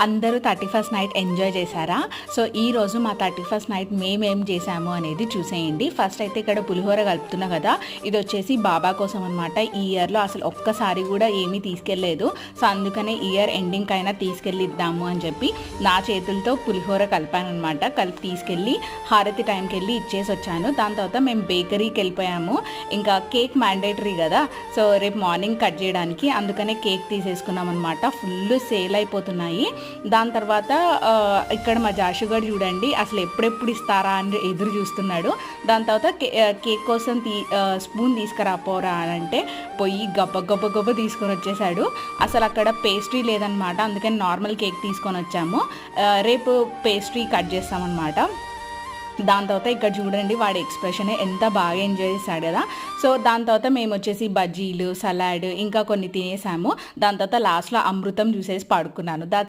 అందరూ 31st night enjoy చేశారా? So ఈరోజు మా 31st నైట్ మేమేం చేసాము అనేది చూసేయండి. ఫస్ట్ అయితే ఇక్కడ పులిహోర కలుపుతున్నా కదా, ఇది వచ్చేసి బాబా కోసం అనమాట. ఈ ఇయర్లో అసలు ఒక్కసారి కూడా ఏమీ తీసుకెళ్ళలేదు. సో అందుకనే ఇయర్ ఎండింగ్ అయినా తీసుకెళ్ళిద్దాము అని చెప్పి నా చేతులతో పులిహోర కలిపానమాట. కలిపి తీసుకెళ్ళి హారతి టైంకి వెళ్ళి ఇచ్చేసి వచ్చాను. దాని తర్వాత మేము బేకరీకి వెళ్ళిపోయాము. ఇంకా కేక్ మ్యాండేటరీ కదా, సో రేపు మార్నింగ్ కట్ చేయడానికి, అందుకనే కేక్ తీసేసుకున్నాం అనమాట. ఫుల్ సేల్ అయిపోతున్నాయి. దాని తర్వాత ఇక్కడ మా జాషుగాడు చూడండి, అసలు ఎప్పుడెప్పుడు ఇస్తారా అని ఎదురు చూస్తున్నాడు. దాని తర్వాత కేక్ కోసం స్పూన్ తీసుకురాపోరా అని అంటే పోయి గబ్బ తీసుకొని వచ్చేసాడు. అసలు అక్కడ పేస్ట్రీ లేదనమాట, అందుకని నార్మల్ కేక్ తీసుకొని వచ్చాము. రేపు పేస్ట్రీ కట్ చేస్తామన్నమాట. దాని తర్వాత ఇక్కడ చూడండి వాడి ఎక్స్ప్రెషన్ ఎంత బాగా ఎంజాయ్ చేశాడు కదా. సో దాని తర్వాత మేము వచ్చేసి బజ్జీలు, సలాడ్ ఇంకా కొన్ని తినేసాము. దాని తర్వాత లాస్ట్లో అమృతం చూసేసి పడుకున్నాను.